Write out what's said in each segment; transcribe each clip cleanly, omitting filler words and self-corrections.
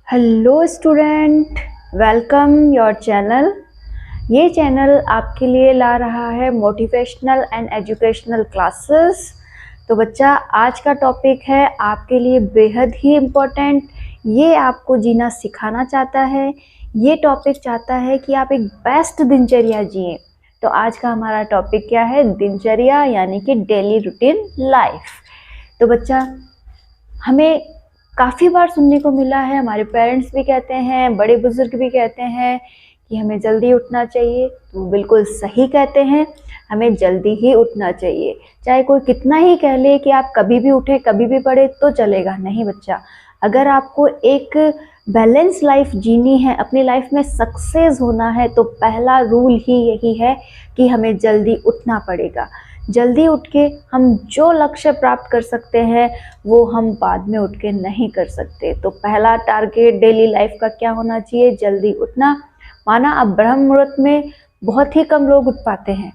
Hello student, welcome your channel. ये channel आपके लिए ला रहा है मोटिवेशनल एंड एजुकेशनल क्लासेस। तो बच्चा, आज का टॉपिक है आपके लिए बेहद ही इम्पोर्टेंट। ये आपको जीना सिखाना चाहता है। ये टॉपिक चाहता है कि आप एक बेस्ट दिनचर्या जिए। तो आज का हमारा टॉपिक क्या है? दिनचर्या, यानी कि डेली रूटीन लाइफ। तो बच्चा, हमें काफ़ी बार सुनने को मिला है, हमारे पेरेंट्स भी कहते हैं, बड़े बुजुर्ग भी कहते हैं कि हमें जल्दी उठना चाहिए। तो बिल्कुल सही कहते हैं, हमें जल्दी ही उठना चाहिए। चाहे कोई कितना ही कह ले कि आप कभी भी उठें, कभी भी पढ़ें तो चलेगा। नहीं बच्चा, अगर आपको एक बैलेंस लाइफ जीनी है, अपनी लाइफ में सक्सेस होना है, तो पहला रूल ही यही है कि हमें जल्दी उठना पड़ेगा। जल्दी उठ के हम जो लक्ष्य प्राप्त कर सकते हैं वो हम बाद में उठ के नहीं कर सकते। तो पहला टारगेट डेली लाइफ का क्या होना चाहिए? जल्दी उठना। माना अब ब्रह्म मुहूर्त में बहुत ही कम लोग उठ पाते हैं,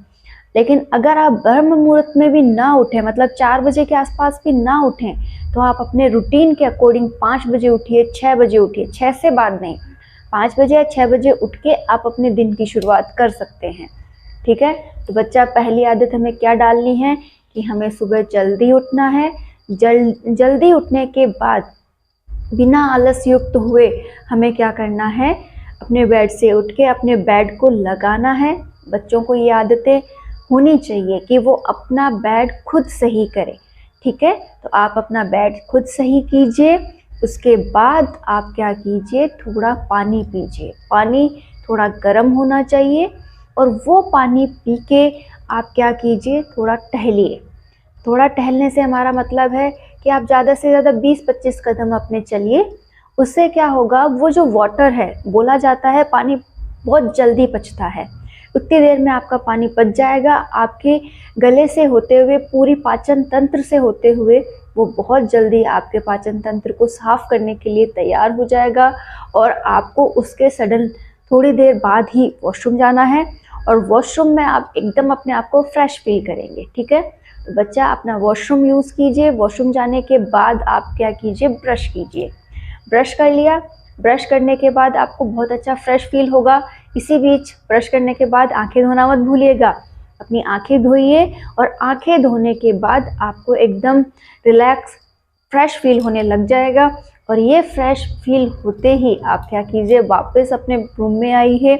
लेकिन अगर आप ब्रह्म मुहूर्त में भी ना उठें, मतलब 4 बजे के आसपास भी ना उठें, तो आप अपने रूटीन के अकॉर्डिंग 5 बजे उठिए, 6 बजे उठिए। 6 से बाद नहीं, 5 बजे या 6 बजे उठ के आप अपने दिन की शुरुआत कर सकते हैं। ठीक है? तो बच्चा, पहली आदत हमें क्या डालनी है कि हमें सुबह जल्दी उठना है। जल्दी उठने के बाद बिना आलस युक्त हुए हमें क्या करना है? अपने बेड से उठ के अपने बेड को लगाना है। बच्चों को ये आदतें होनी चाहिए कि वो अपना बेड खुद सही करें। ठीक है? तो आप अपना बेड खुद सही कीजिए। उसके बाद आप क्या कीजिए? थोड़ा पानी पीजिए। पानी थोड़ा गर्म होना चाहिए और वो पानी पी के आप क्या कीजिए? थोड़ा टहलिए। थोड़ा टहलने से हमारा मतलब है कि आप ज़्यादा से ज़्यादा 20-25 कदम अपने चलिए। उससे क्या होगा? वो जो वाटर है, बोला जाता है पानी बहुत जल्दी पचता है। उतनी देर में आपका पानी पच जाएगा। आपके गले से होते हुए, पूरी पाचन तंत्र से होते हुए, वो बहुत जल्दी आपके पाचन तंत्र को साफ करने के लिए तैयार हो जाएगा। और आपको उसके सडन थोड़ी देर बाद ही वॉशरूम जाना है और वॉशरूम में आप एकदम अपने आप को फ्रेश फील करेंगे। ठीक है? तो बच्चा, अपना वॉशरूम यूज़ कीजिए। वॉशरूम जाने के बाद आप क्या कीजिए? ब्रश कीजिए। ब्रश कर लिया। ब्रश करने के बाद आपको बहुत अच्छा फ्रेश फील होगा। इसी बीच ब्रश करने के बाद आंखें धोना मत भूलिएगा। अपनी आंखें धोइए और आंखें धोने के बाद आपको एकदम रिलैक्स, फ्रेश फील होने लग जाएगा। और ये फ्रेश फील होते ही आप क्या कीजिए? वापस अपने रूम में आइए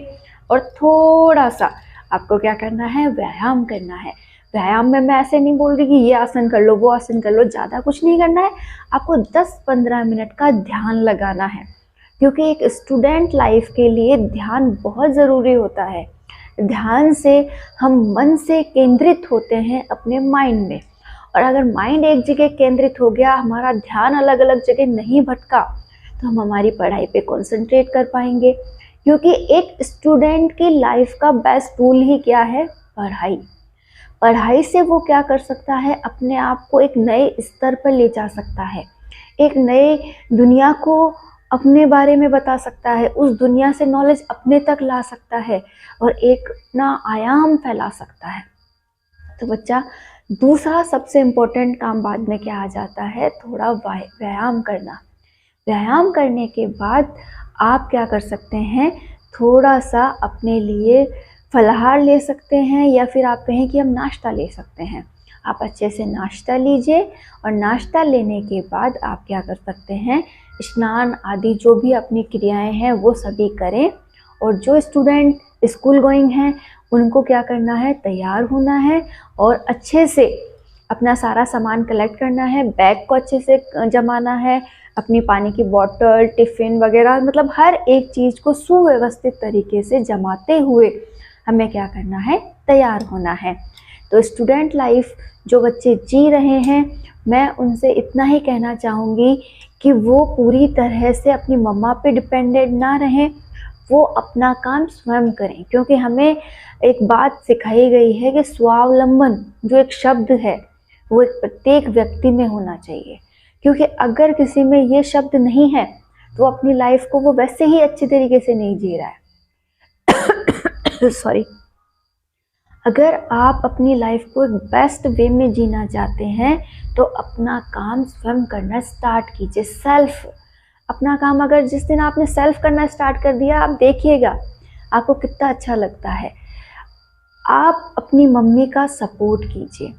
और थोड़ा सा आपको क्या करना है? व्यायाम करना है। व्यायाम में मैं ऐसे नहीं बोल रही कि ये आसन कर लो, वो आसन कर लो, ज़्यादा कुछ नहीं करना है। आपको 10-15 मिनट का ध्यान लगाना है, क्योंकि एक स्टूडेंट लाइफ के लिए ध्यान बहुत ज़रूरी होता है। ध्यान से हम मन से केंद्रित होते हैं अपने माइंड में, और अगर माइंड एक जगह केंद्रित हो गया, हमारा ध्यान अलग अलग जगह नहीं भटका, तो हम हमारी पढ़ाई पे कंसंट्रेट कर पाएंगे। क्योंकि एक स्टूडेंट की लाइफ का बेस्ट टूल ही क्या है? पढ़ाई। पढ़ाई से वो क्या कर सकता है? अपने आप को एक नए स्तर पर ले जा सकता है, एक नए दुनिया को अपने बारे में बता सकता है, उस दुनिया से नॉलेज अपने तक ला सकता है और एक अपना आयाम फैला सकता है। तो बच्चा, दूसरा सबसे इम्पोर्टेंट काम बाद में क्या आ जाता है? थोड़ा व्यायाम करना। व्यायाम करने के बाद आप क्या कर सकते हैं? थोड़ा सा अपने लिए फलाहार ले सकते हैं, या फिर आप कहें कि हम नाश्ता ले सकते हैं। आप अच्छे से नाश्ता लीजिए और नाश्ता लेने के बाद आप क्या कर सकते हैं? स्नान आदि जो भी अपनी क्रियाएं हैं वो सभी करें। और जो स्टूडेंट स्कूल गोइंग हैं, उनको क्या करना है? तैयार होना है और अच्छे से अपना सारा सामान कलेक्ट करना है। बैग को अच्छे से जमाना है, अपनी पानी की बोतल, टिफ़िन वगैरह, मतलब हर एक चीज़ को सुव्यवस्थित तरीके से जमाते हुए हमें क्या करना है? तैयार होना है। तो स्टूडेंट लाइफ जो बच्चे जी रहे हैं, मैं उनसे इतना ही कहना चाहूँगी कि वो पूरी तरह से अपनी मम्मा पे डिपेंडेंट ना रहें, वो अपना काम स्वयं करें। क्योंकि हमें एक बात सिखाई गई है कि स्वावलंबन जो एक शब्द है, वो एक प्रत्येक व्यक्ति में होना चाहिए। क्योंकि अगर किसी में ये शब्द नहीं है, तो अपनी लाइफ को वो वैसे ही अच्छे तरीके से नहीं जी रहा है। सॉरी। अगर आप अपनी लाइफ को एक बेस्ट वे में जीना चाहते हैं, तो अपना काम स्वयं करना स्टार्ट कीजिए। सेल्फ अपना काम अगर जिस दिन आपने सेल्फ करना स्टार्ट कर दिया, आप देखिएगा आपको कितना अच्छा लगता है। आप अपनी मम्मी का सपोर्ट कीजिए।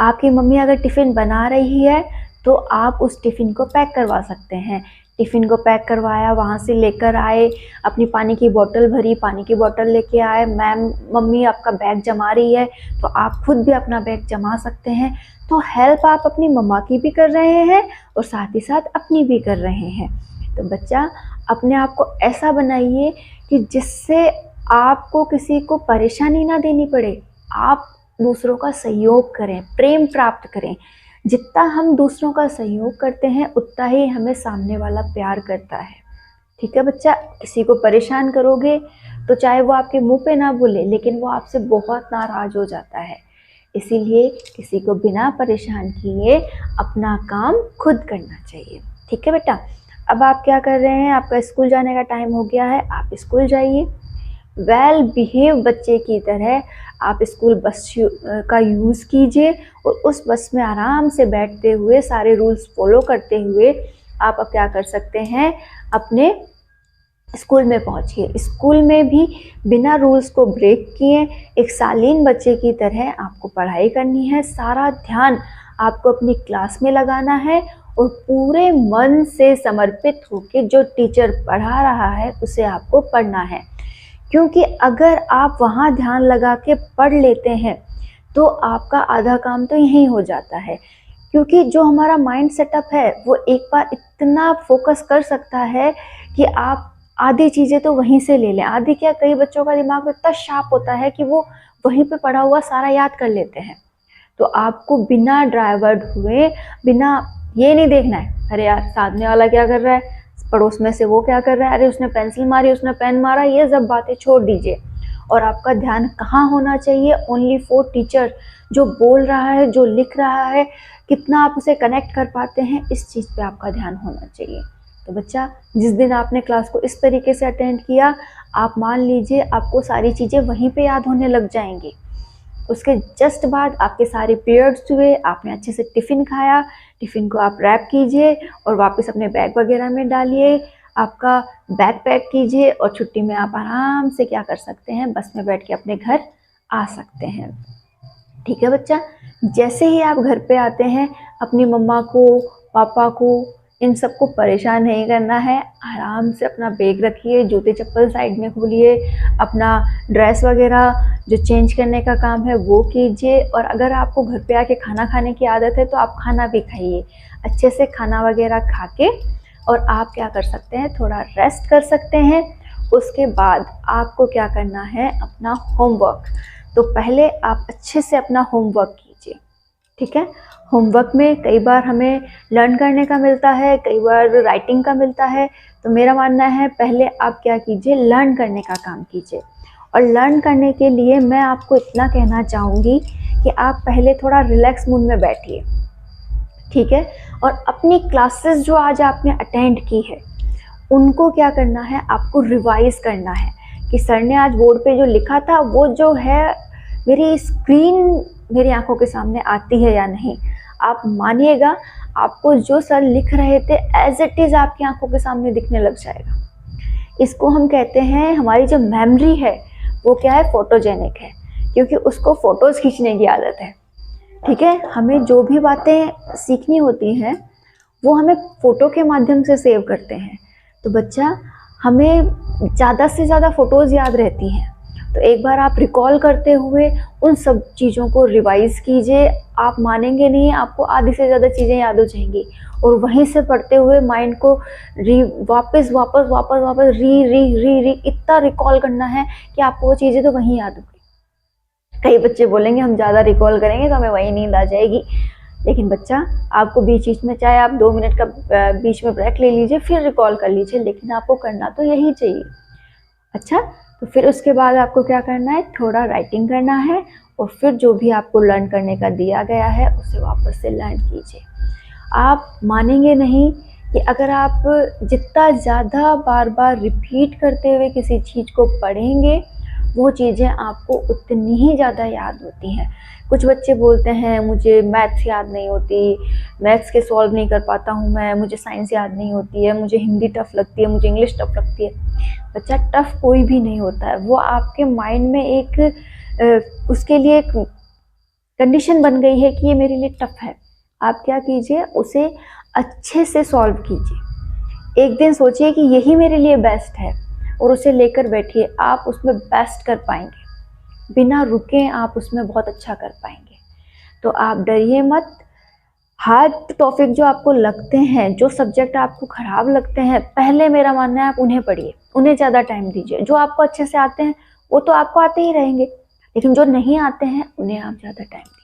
आपकी मम्मी अगर टिफ़िन बना रही है तो आप उस टिफ़िन को पैक करवा सकते हैं। टिफ़िन को पैक करवाया, वहाँ से लेकर आए, अपनी पानी की बोतल भरी, पानी की बोतल लेके आए, मैम मम्मी आपका बैग जमा रही है तो आप खुद भी अपना बैग जमा सकते हैं। तो हेल्प आप अपनी मम्मा की भी कर रहे हैं और साथ ही साथ अपनी भी कर रहे हैं। तो बच्चा अपने आप को ऐसा बनाइए कि जिससे आपको किसी को परेशानी ना देनी पड़े। आप दूसरों का सहयोग करें, प्रेम प्राप्त करें। जितना हम दूसरों का सहयोग करते हैं उतना ही हमें सामने वाला प्यार करता है। ठीक है बच्चा, किसी को परेशान करोगे तो चाहे वो आपके मुंह पे ना बोले लेकिन वो आपसे बहुत नाराज हो जाता है। इसीलिए किसी को बिना परेशान किए अपना काम खुद करना चाहिए। ठीक है बेटा, अब आप क्या कर रहे हैं, आपका स्कूल जाने का टाइम हो गया है, आप स्कूल जाइए। वेल बिहेव बच्चे की तरह आप स्कूल बस का यूज़ कीजिए और उस बस में आराम से बैठते हुए सारे रूल्स फॉलो करते हुए आप अब क्या कर सकते हैं, अपने स्कूल में पहुंचिए। स्कूल में भी बिना रूल्स को ब्रेक किए एक शालीन बच्चे की तरह आपको पढ़ाई करनी है। सारा ध्यान आपको अपनी क्लास में लगाना है और पूरे मन से समर्पित होकर जो टीचर पढ़ा रहा है उसे आपको पढ़ना है। क्योंकि अगर आप वहाँ ध्यान लगा के पढ़ लेते हैं तो आपका आधा काम तो यहीं हो जाता है। क्योंकि जो हमारा माइंड सेटअप है वो एक बार इतना फोकस कर सकता है कि आप आधी चीज़ें तो वहीं से ले लें। आधी क्या, कई बच्चों का दिमाग इतना शार्प होता है कि वो वहीं पे पढ़ा हुआ सारा याद कर लेते हैं। तो आपको बिना डाइवर्ट हुए, बिना ये नहीं देखना है अरे यार सामने वाला क्या कर रहा है, पड़ोस में से वो क्या कर रहा है, अरे उसने पेंसिल मारी, उसने पेन मारा, ये सब बातें छोड़ दीजिए। और आपका ध्यान कहाँ होना चाहिए, ओनली फॉर टीचर। जो बोल रहा है, जो लिख रहा है, कितना आप उसे कनेक्ट कर पाते हैं, इस चीज़ पे आपका ध्यान होना चाहिए। तो बच्चा, जिस दिन आपने क्लास को इस तरीके से अटेंड किया, आप मान लीजिए आपको सारी चीज़ें वहीं पे याद होने लग जाएंगी। उसके जस्ट बाद आपके सारे पीरियड्स हुए, आपने अच्छे से टिफ़िन खाया, टिफ़िन को आप रैप कीजिए और वापस अपने बैग वगैरह में डालिए, आपका बैग पैक कीजिए और छुट्टी में आप आराम से क्या कर सकते हैं, बस में बैठ के अपने घर आ सकते हैं। ठीक है बच्चा, जैसे ही आप घर पे आते हैं अपनी मम्मा को, पापा को, इन सबको परेशान नहीं करना है। आराम से अपना बैग रखिए, जूते चप्पल साइड में खोलिए, अपना ड्रेस वगैरह जो चेंज करने का काम है वो कीजिए। और अगर आपको घर पे आके खाना खाने की आदत है तो आप खाना भी खाइए, अच्छे से खाना वगैरह खा के और आप क्या कर सकते हैं, थोड़ा रेस्ट कर सकते हैं। उसके बाद आपको क्या करना है, अपना होमवर्क। तो पहले आप अच्छे से अपना होमवर्क कीजिए। ठीक है, होमवर्क में कई बार हमें लर्न करने का मिलता है, कई बार राइटिंग का मिलता है। तो मेरा मानना है पहले आप क्या कीजिए, लर्न करने का काम कीजिए। और लर्न करने के लिए मैं आपको इतना कहना चाहूँगी कि आप पहले थोड़ा रिलैक्स मूड में बैठिए। ठीक है, और अपनी क्लासेस जो आज आपने अटेंड की है उनको क्या करना है, आपको रिवाइज करना है कि सर ने आज बोर्ड पे जो लिखा था वो जो है मेरी स्क्रीन मेरी आंखों के सामने आती है या नहीं। आप मानिएगा आपको जो सर लिख रहे थे एज इट इज़ आपकी आंखों के सामने दिखने लग जाएगा। इसको हम कहते हैं, हमारी जो मेमोरी है वो क्या है, फोटोजेनिक है, क्योंकि उसको फ़ोटोज़ खींचने की आदत है। ठीक है, हमें जो भी बातें सीखनी होती हैं वो हमें फ़ोटो के माध्यम से सेव करते हैं। तो बच्चा, हमें ज़्यादा से ज़्यादा फ़ोटोज़ याद रहती हैं। तो एक बार आप रिकॉल करते हुए उन सब चीज़ों को रिवाइज कीजिए। आप मानेंगे नहीं, आपको आधी से ज़्यादा चीज़ें याद हो जाएंगी और वहीं से पढ़ते हुए माइंड को वापस री इतना रिकॉल करना है कि आपको वो चीज़ें तो वहीं याद होगी। कई बच्चे बोलेंगे हम ज़्यादा रिकॉल करेंगे तो हमें वहीं नींद आ जाएगी। लेकिन बच्चा, आपको बीच में चाहे आप 2 मिनट का बीच में ब्रेक ले लीजिए, फिर रिकॉल कर लीजिए, लेकिन आपको करना तो यही चाहिए। अच्छा, तो फिर उसके बाद आपको क्या करना है, थोड़ा राइटिंग करना है और फिर जो भी आपको लर्न करने का दिया गया है उसे वापस से लर्न कीजिए। आप मानेंगे नहीं कि अगर आप जितना ज़्यादा बार बार रिपीट करते हुए किसी चीज़ को पढ़ेंगे वो चीज़ें आपको उतनी ही ज़्यादा याद होती हैं। कुछ बच्चे बोलते हैं मुझे मैथ्स याद नहीं होती, मैथ्स के सॉल्व नहीं कर पाता हूँ मैं, मुझे साइंस याद नहीं होती है, मुझे हिंदी टफ लगती है, मुझे इंग्लिश टफ लगती है। बच्चा, टफ कोई भी नहीं होता है, वो आपके माइंड में एक उसके लिए एक कंडीशन बन गई है कि ये मेरे लिए टफ है। आप क्या कीजिए, उसे अच्छे से सॉल्व कीजिए। एक दिन सोचिए कि यही मेरे लिए बेस्ट है और उसे लेकर बैठिए, आप उसमें बेस्ट कर पाएंगे, बिना रुके आप उसमें बहुत अच्छा कर पाएंगे। तो आप डरिए मत। हार्ड टॉपिक जो आपको लगते हैं, जो सब्जेक्ट आपको खराब लगते हैं, पहले मेरा मानना है आप उन्हें पढ़िए, उन्हें ज़्यादा टाइम दीजिए। जो आपको अच्छे से आते हैं वो तो आपको आते ही रहेंगे, लेकिन जो नहीं आते हैं उन्हें आप ज़्यादा टाइम दीजिए।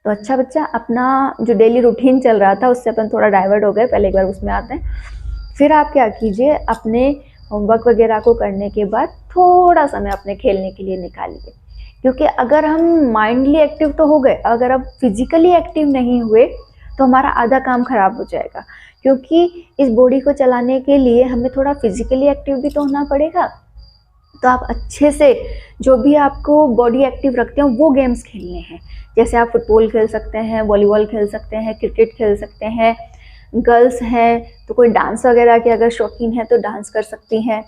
तो अच्छा बच्चा, अपना जो डेली रूटीन चल रहा था उससे अपन थोड़ा डाइवर्ट हो गए, पहले एक बार उसमें आते हैं। फिर आप क्या कीजिए, अपने होमवर्क वगैरह को करने के बाद थोड़ा समय अपने खेलने के लिए निकालिए। क्योंकि अगर हम माइंडली एक्टिव तो हो गए, अगर अब फिजिकली एक्टिव नहीं हुए तो हमारा आधा काम खराब हो जाएगा। क्योंकि इस बॉडी को चलाने के लिए हमें थोड़ा फिजिकली एक्टिव भी तो होना पड़ेगा। तो आप अच्छे से जो भी आपको बॉडी एक्टिव रखते हैं वो गेम्स खेलने हैं। जैसे आप फुटबॉल खेल सकते हैं, वॉलीबॉल खेल सकते हैं, क्रिकेट खेल सकते हैं। गर्ल्स हैं तो कोई डांस वगैरह की अगर शौकीन है तो डांस कर सकती हैं।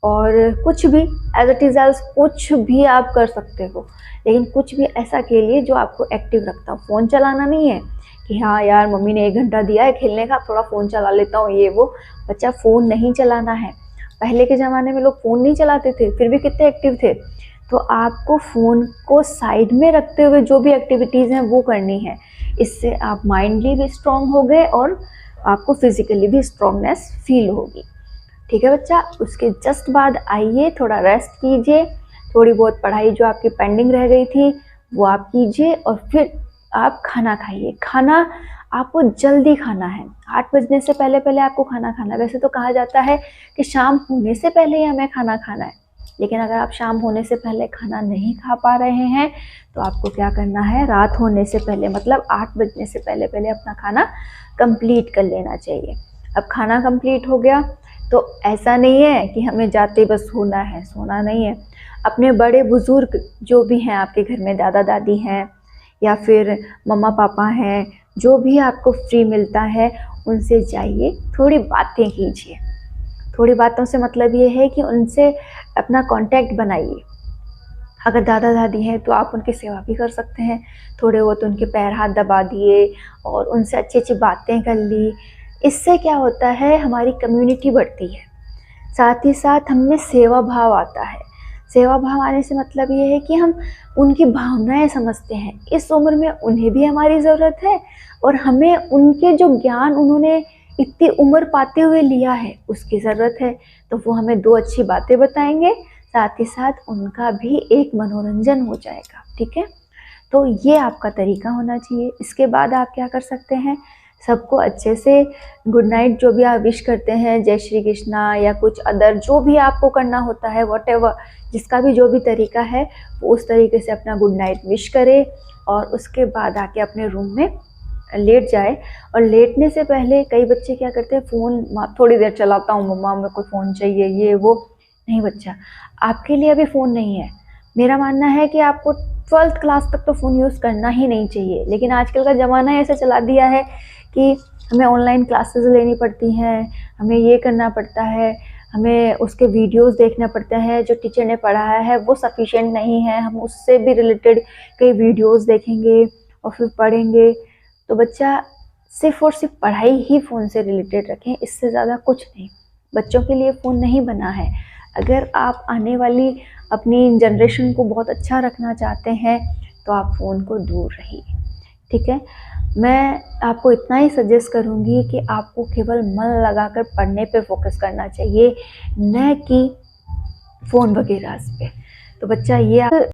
और कुछ भी एज इट इज़ एल्स कुछ भी आप कर सकते हो, लेकिन कुछ भी ऐसा खेलिए जो आपको एक्टिव रखता हो। फ़ोन चलाना नहीं है कि हाँ यार मम्मी ने 1 घंटा दिया है खेलने का, थोड़ा फ़ोन चला लेता हूँ ये वो। बच्चा, फ़ोन नहीं चलाना है। पहले के ज़माने में लोग फ़ोन नहीं चलाते थे, फिर भी कितने एक्टिव थे। तो आपको फ़ोन को साइड में रखते हुए जो भी एक्टिविटीज़ हैं वो करनी है। इससे आप माइंडली भी स्ट्रॉन्ग हो गए और आपको फिजिकली भी स्ट्रॉन्गनेस फील होगी। ठीक है बच्चा, उसके जस्ट बाद आइए, थोड़ा रेस्ट कीजिए, थोड़ी बहुत पढ़ाई जो आपकी पेंडिंग रह गई थी वो आप कीजिए और फिर आप खाना खाइए। खाना आपको जल्दी खाना है, 8 बजने से पहले पहले आपको खाना खाना है। वैसे तो कहा जाता है कि शाम होने से पहले ही हमें खाना खाना है, लेकिन अगर आप शाम होने से पहले खाना नहीं खा पा रहे हैं तो आपको क्या करना है, रात होने से पहले मतलब 8 बजने से पहले पहले अपना खाना कंप्लीट कर लेना चाहिए। अब खाना कंप्लीट हो गया तो ऐसा नहीं है कि हमें जाते बस सोना है, सोना नहीं है। अपने बड़े बुजुर्ग जो भी हैं आपके घर में, दादा दादी हैं या फिर मम्मा पापा हैं, जो भी आपको फ्री मिलता है उनसे जाइए, थोड़ी बातें कीजिए। थोड़ी बातों से मतलब ये है कि उनसे अपना कांटेक्ट बनाइए। अगर दादा दादी हैं तो आप उनकी सेवा भी कर सकते हैं, थोड़े बहुत उनके पैर हाथ दबा दिए और उनसे अच्छी अच्छी बातें कर ली। इससे क्या होता है, हमारी कम्युनिटी बढ़ती है, साथ ही साथ हमें सेवा भाव आता है। सेवा भाव आने से मतलब ये है कि हम उनकी भावनाएं समझते हैं। इस उम्र में उन्हें भी हमारी ज़रूरत है और हमें उनके जो ज्ञान उन्होंने इतनी उम्र पाते हुए लिया है उसकी ज़रूरत है। तो वो हमें 2 अच्छी बातें बताएंगे, साथ ही साथ उनका भी एक मनोरंजन हो जाएगा। ठीक है, तो ये आपका तरीका होना चाहिए। इसके बाद आप क्या कर सकते हैं, सबको अच्छे से गुड नाइट जो भी आप विश करते हैं, जय श्री कृष्णा या कुछ अदर जो भी आपको करना होता है, व्हाटएवर जिसका भी जो भी तरीका है वो उस तरीके से अपना गुड नाइट विश करें और उसके बाद आके अपने रूम में लेट जाए। और लेटने से पहले कई बच्चे क्या करते हैं, फ़ोन थोड़ी देर चलाता हूँ मम्मा, मेरे को फ़ोन चाहिए ये वो। नहीं बच्चा, आपके लिए अभी फ़ोन नहीं है। मेरा मानना है कि आपको 12th क्लास तक तो फ़ोन यूज़ करना ही नहीं चाहिए, लेकिन आजकल का ज़माना ऐसे चला दिया है कि हमें ऑनलाइन क्लासेस लेनी पड़ती हैं, हमें ये करना पड़ता है, हमें उसके वीडियोस देखना पड़ते हैं, जो टीचर ने पढ़ाया है वो सफिशिएंट नहीं है, हम उससे भी रिलेटेड कई वीडियोस देखेंगे और फिर पढ़ेंगे। तो बच्चा, सिर्फ़ और सिर्फ पढ़ाई ही फ़ोन से रिलेटेड रखें, इससे ज़्यादा कुछ नहीं। बच्चों के लिए फ़ोन नहीं बना है। अगर आप आने वाली अपनी जनरेशन को बहुत अच्छा रखना चाहते हैं तो आप फ़ोन को दूर रहिए। ठीक है, मैं आपको इतना ही सजेस्ट करूँगी कि आपको केवल मन लगाकर पढ़ने पे फोकस करना चाहिए, न कि फ़ोन वगैरह पे। तो बच्चा, ये